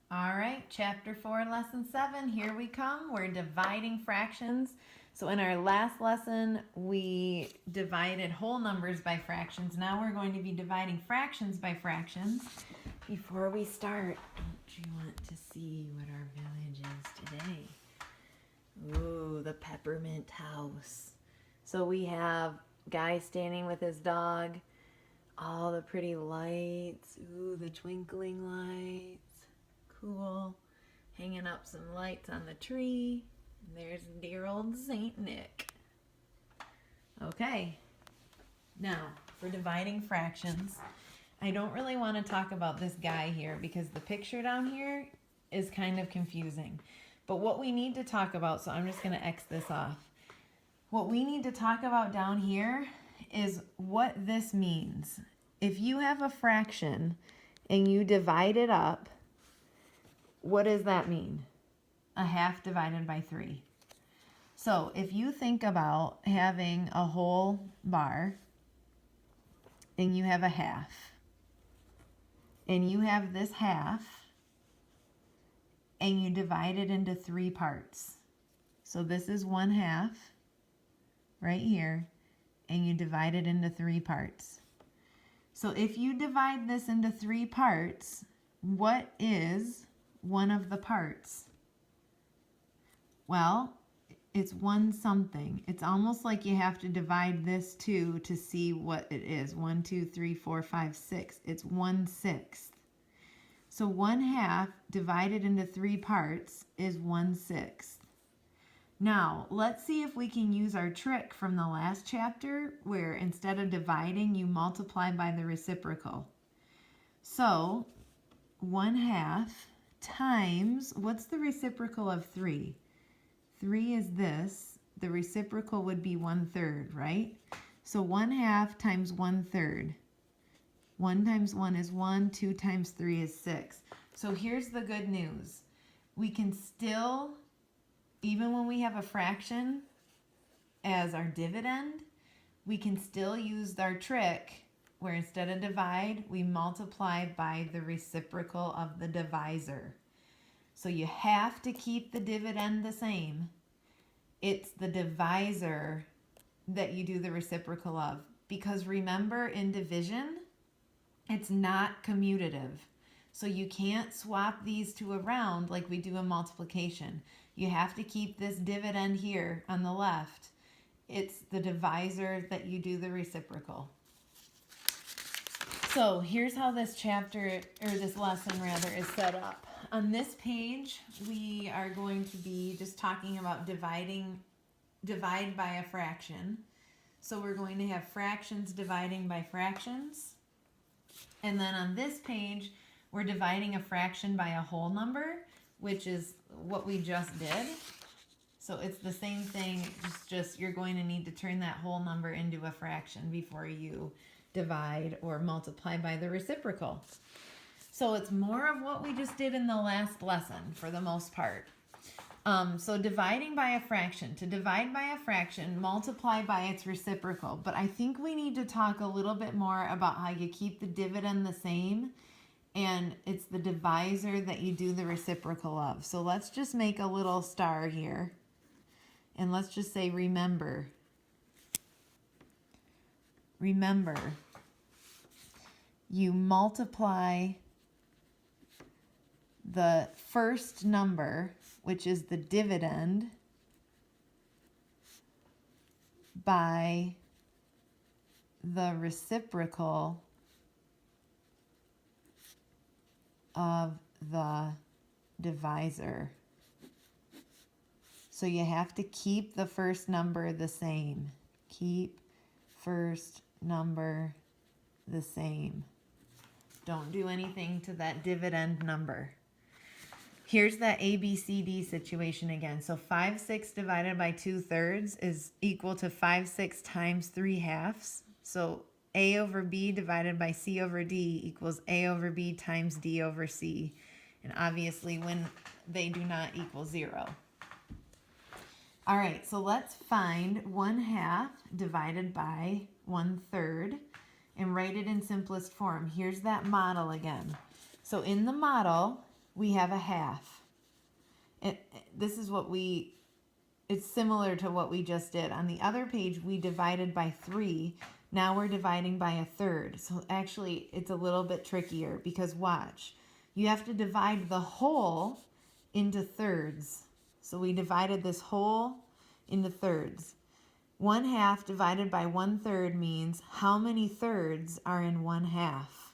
All right, Chapter 4, Lesson 7, here we come. We're dividing fractions. So in our last lesson, we divided whole numbers by fractions. Now we're going to be dividing fractions by fractions. Before we start, don't you want to see what our village is today? Ooh, the peppermint house. So we have Guy standing with his dog, all the pretty lights, ooh, the twinkling lights. Cool. Hanging up some lights on the tree. And there's dear old Saint Nick. Okay. Now, for dividing fractions, I don't really want to talk about this guy here because the picture down here is kind of confusing. But what we need to talk about, so I'm just going to X this off. What we need to talk about down here is what this means. If you have a fraction and you divide it up, what does that mean? A half divided by 3. So if you think about having a whole bar and you have a half and you have this half and you divide it into 3 parts. So this is 1/2 right here and you divide it into 3 parts. So if you divide this into 3 parts, what is one of the parts? Well, it's 1 something. It's almost like you have to divide this 2 to see what it is. 1, 2, 3, 4, 5, 6. It's 1/6. So 1/2 divided into 3 parts is 1/6. Now, let's see if we can use our trick from the last chapter where instead of dividing, you multiply by the reciprocal. So 1/2 times, what's the reciprocal of 3? 3 is this. The reciprocal would be 1/3, right? So 1/2 times 1/3. 1 times 1 is 1, 2 times 3 is 6. So here's the good news. We can still, even when we have a fraction as our dividend, we can still use our trick where instead of divide, we multiply by the reciprocal of the divisor. So you have to keep the dividend the same. It's the divisor that you do the reciprocal of. Because remember, in division, it's not commutative. So you can't swap these two around like we do in multiplication. You have to keep this dividend here on the left. It's the divisor that you do the reciprocal. So here's how this chapter, or this lesson rather, is set up. On this page, we are going to be just talking about divide by a fraction. So we're going to have fractions dividing by fractions. And then on this page, we're dividing a fraction by a whole number, which is what we just did. So it's the same thing, it's just you're going to need to turn that whole number into a fraction before you divide or multiply by the reciprocal. So it's more of what we just did in the last lesson for the most part. So dividing by a fraction. To divide by a fraction, multiply by its reciprocal. But I think we need to talk a little bit more about how you keep the dividend the same, and it's the divisor that you do the reciprocal of. So let's just make a little star here, and let's just say remember. Remember, you multiply the first number, which is the dividend, by the reciprocal of the divisor. So you have to keep the first number the same. Keep first number the same. Don't do anything to that dividend number. Here's that ABCD situation again. So 5/6 divided by 2/3 is equal to 5/6 times 3/2. So A over B divided by C over D equals A over B times D over C. And obviously when they do not equal 0. All right, so let's find 1/2 divided by 1/3 and write it in simplest form. Here's that model again. So in the model, we have a half. This is what it's similar to what we just did. On the other page, we divided by 3. Now we're dividing by 1/3. So actually, it's a little bit trickier because watch. You have to divide the whole into thirds. So we divided this whole into thirds. 1/2 divided by 1/3 means how many thirds are in 1/2.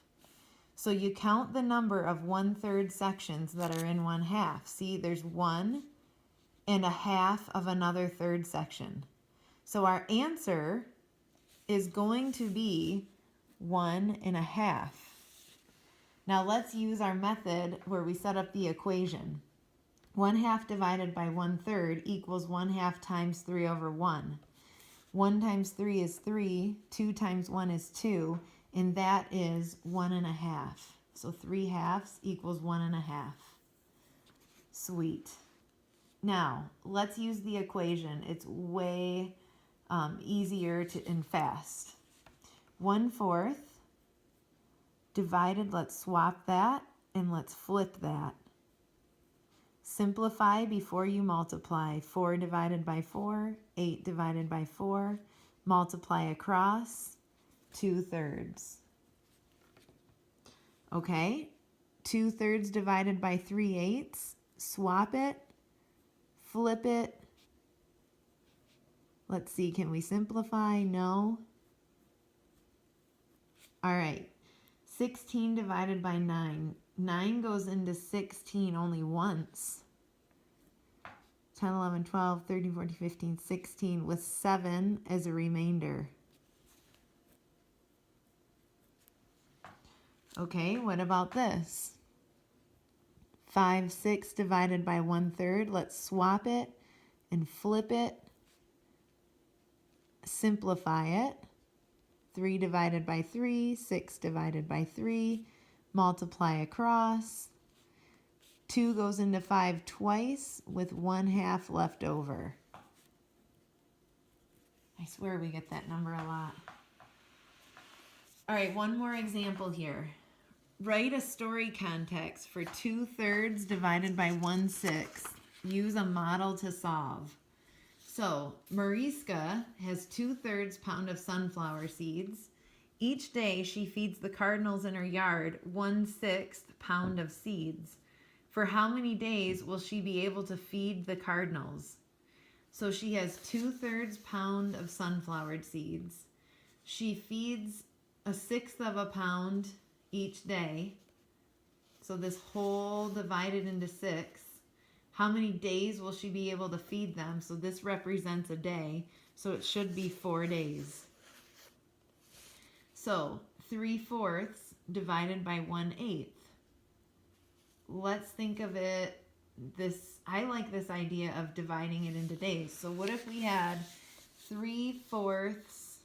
So you count the number of 1/3 sections that are in 1/2. See, there's 1 and a half of another third section. So our answer is going to be 1 1/2. Now let's use our method where we set up the equation. 1/2 divided by 1/3 equals 1/2 times 3/1. 1 times 3 is 3, 2 times 1 is 2, and that is 1 1/2. So 3/2 equals 1 1/2. Sweet. Now, let's use the equation. It's way easier and fast. 1/4 divided, let's swap that, and let's flip that. Simplify before you multiply. 4 divided by 4, 8 divided by 4. Multiply across, 2/3. Okay, 2/3 divided by 3/8. Swap it, flip it. Let's see, can we simplify? No. All right, 16 divided by 9. 9 goes into 16 only once. 10, 11, 12, 13, 14, 15, 16 with 7 as a remainder. Okay, what about this? 5, 6 divided by 1/3. Let's swap it and flip it. Simplify it. 3 divided by 3, 6 divided by 3. Multiply across. 2 goes into 5 twice with 1/2 left over. I swear we get that number a lot. All right, one more example here. Write a story context for 2/3 divided by 1/6. Use a model to solve. So Mariska has 2/3 pound of sunflower seeds. Each day she feeds the cardinals in her yard 1/6 pound of seeds. For how many days will she be able to feed the cardinals? So she has 2/3 pound of sunflower seeds. She feeds 1/6 of a pound each day. So this whole divided into 6. How many days will she be able to feed them? So this represents a day. So it should be 4 days. So 3/4 divided by 1/8. Let's think of it I like this idea of dividing it into days. So what if we had 3/4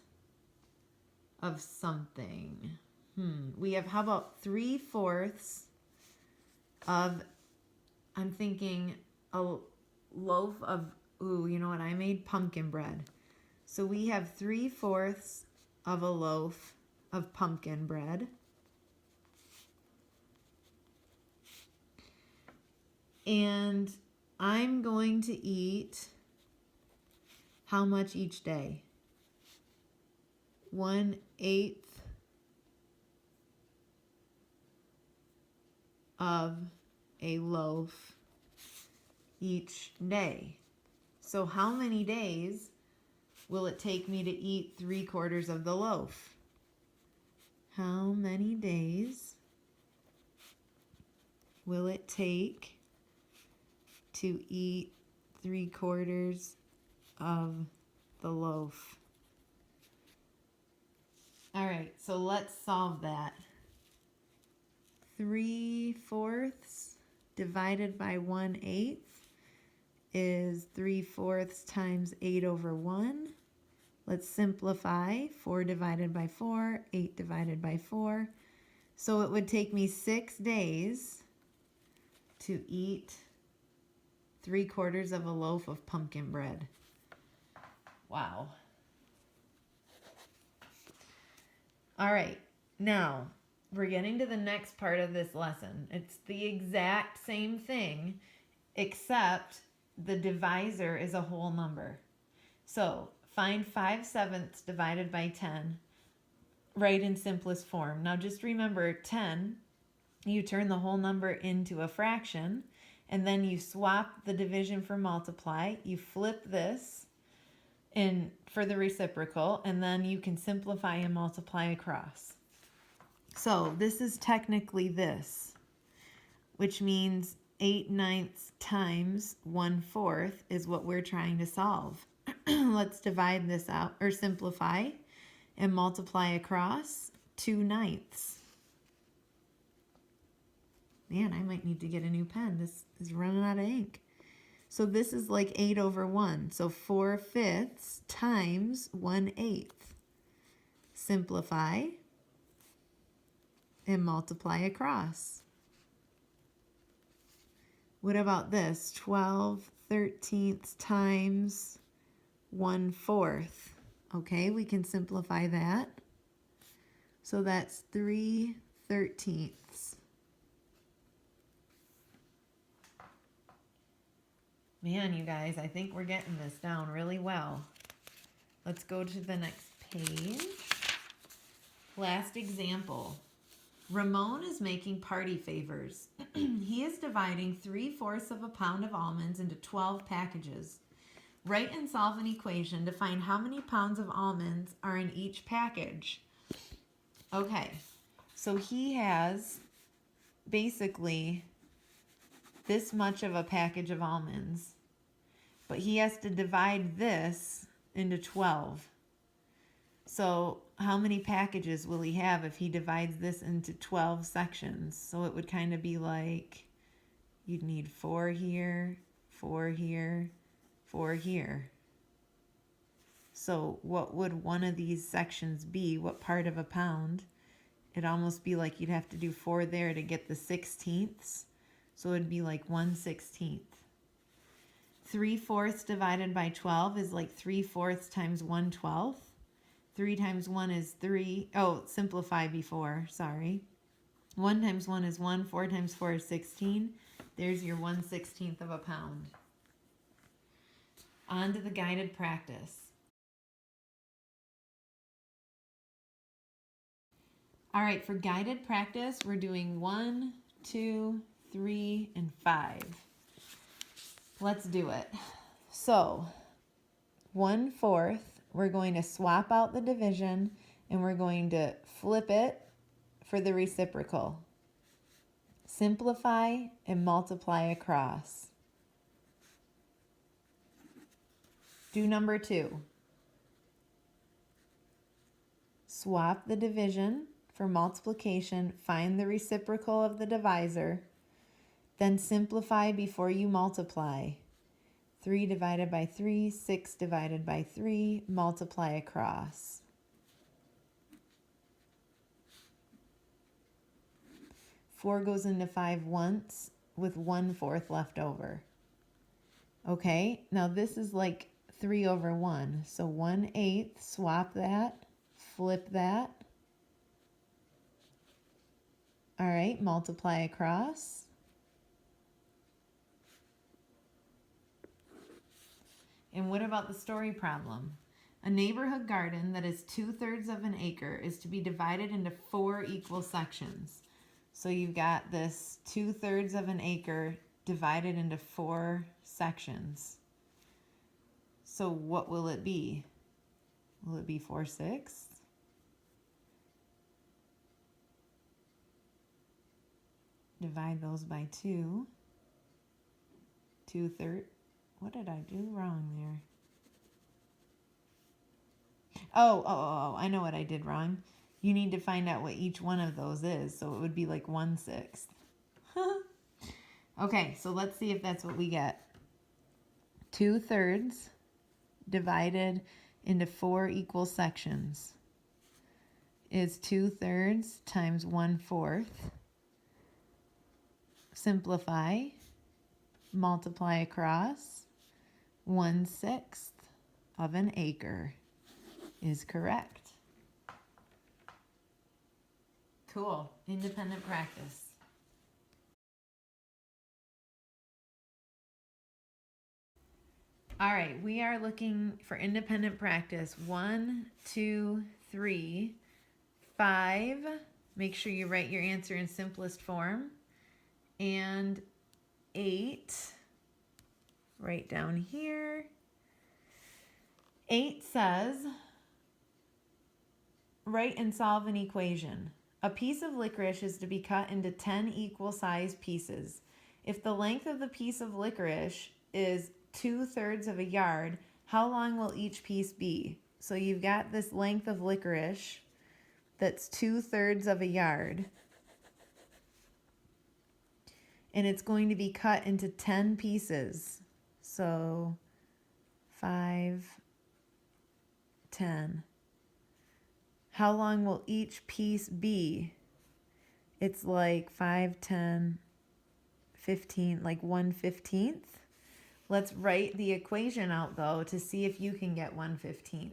of something? We have, how about 3/4 of, I'm thinking a loaf of, you know what, I made pumpkin bread. So we have 3/4 of a loaf of pumpkin bread. And I'm going to eat how much each day? 1/8 of a loaf each day. So how many days will it take me to eat 3/4 of the loaf? How many days will it take to eat 3/4 of the loaf? All right, so let's solve that. 3/4 divided by 1/8 is 3/4 times 8/1. Let's simplify. 4 divided by 4, 8 divided by 4. So it would take me 6 days to eat 3/4 of a loaf of pumpkin bread. Wow. All right, now we're getting to the next part of this lesson. It's the exact same thing, except the divisor is a whole number. So find 5/7 divided by 10, write in simplest form. Now just remember 10, you turn the whole number into a fraction, and then you swap the division for multiply. You flip this in for the reciprocal, and then you can simplify and multiply across. So this is technically this, which means 8/9 times 1/4 is what we're trying to solve. Let's divide this out, or simplify and multiply across. 2/9. Man, I might need to get a new pen. This is running out of ink. So this is like 8/1. So 4/5 times 1/8. Simplify and multiply across. What about this? 12/13 times 1/4. Okay, we can simplify that. So that's 3/13. Man, you guys, I think we're getting this down really well. Let's go to the next page. Last example. Ramon is making party favors. He is dividing 3/4 of a pound of almonds into 12 packages. Write and solve an equation to find how many pounds of almonds are in each package. Okay, so he has basically this much of a package of almonds, but he has to divide this into 12. So how many packages will he have if he divides this into 12 sections? So it would kind of be like you'd need 4 here, 4 here, 4 here. So what would one of these sections be? What part of a pound? It'd almost be like you'd have to do 4 there to get the 16ths. So it'd be like 1/16. 3/4 divided by 12 is like 3/4 times 1/12. 3 times 1 is 3. Oh, simplify before, sorry. 1 times 1 is 1. 4 times 4 is 16. There's your 1/16 of a pound. On to the guided practice. All right, for guided practice, we're doing 1, 2, 3, and 5. Let's do it. So 1/4, we're going to swap out the division and we're going to flip it for the reciprocal. Simplify and multiply across. Do number 2. Swap the division for multiplication, find the reciprocal of the divisor, then simplify before you multiply. 3 divided by 3, 6 divided by 3, multiply across. Four goes into 5 once with 1/4 left over. Okay, now this is like 3/1. So 1/8, swap that, flip that. All right, multiply across. And what about the story problem? A neighborhood garden that is 2/3 of an acre is to be divided into 4 equal sections. So you've got this 2/3 of an acre divided into 4 sections. So what will it be? Will it be 4/6? Divide those by 2. 2/3. What did I do wrong there? Oh, I know what I did wrong. You need to find out what each one of those is. So it would be like 1/6. Okay, so let's see if that's what we get. 2/3 divided into 4 equal sections is 2/3 times 1/4. Simplify, multiply across. 1/6 of an acre is correct. Cool. Independent practice. All right, we are looking for independent practice. 1, 2, 3, 5. Make sure you write your answer in simplest form. And 8. Right down here. 8 says, write and solve an equation. A piece of licorice is to be cut into 10 equal sized pieces. If the length of the piece of licorice is 2/3 of a yard, how long will each piece be? So you've got this length of licorice that's 2/3 of a yard. And it's going to be cut into 10 pieces. So 5, 10. How long will each piece be? It's like 5, 10, 15, like 1/15. Let's write the equation out though to see if you can get 1/15.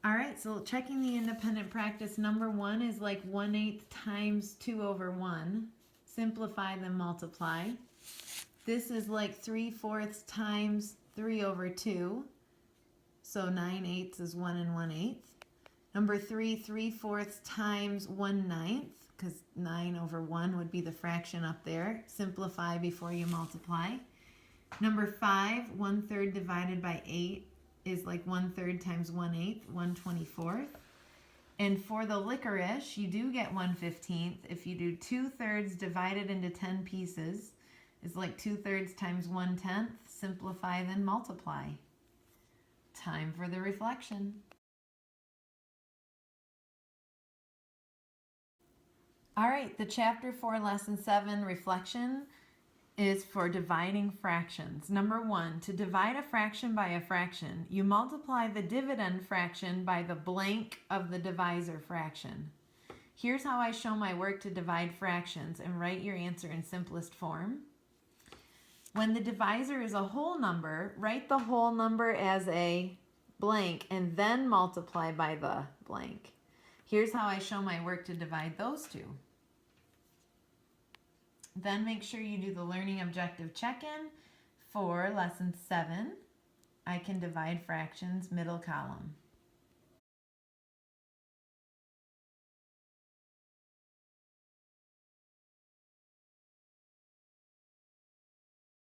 All right, so checking the independent practice, number 1 is like 1/8 times 2/1. Simplify, then multiply. This is like 3/4 times 3/2. So 9/8 is 1 1/8. Number 3, 3/4 times 1/9, because 9/1 would be the fraction up there. Simplify before you multiply. Number 5, 1/3 divided by 8 is like 1/3 times 1/8, 1/24. And for the licorice, you do get 1/15. If you do 2/3 divided into 10 pieces, it's like 2/3 times 1/10. Simplify, then multiply. Time for the reflection. All right, the Chapter 4, Lesson 7 reflection is for dividing fractions. Number 1, to divide a fraction by a fraction, you multiply the dividend fraction by the blank of the divisor fraction. Here's how I show my work to divide fractions, and write your answer in simplest form. When the divisor is a whole number, write the whole number as a blank and then multiply by the blank. Here's how I show my work to divide those two. Then make sure you do the learning objective check-in for lesson 7. I can divide fractions, middle column.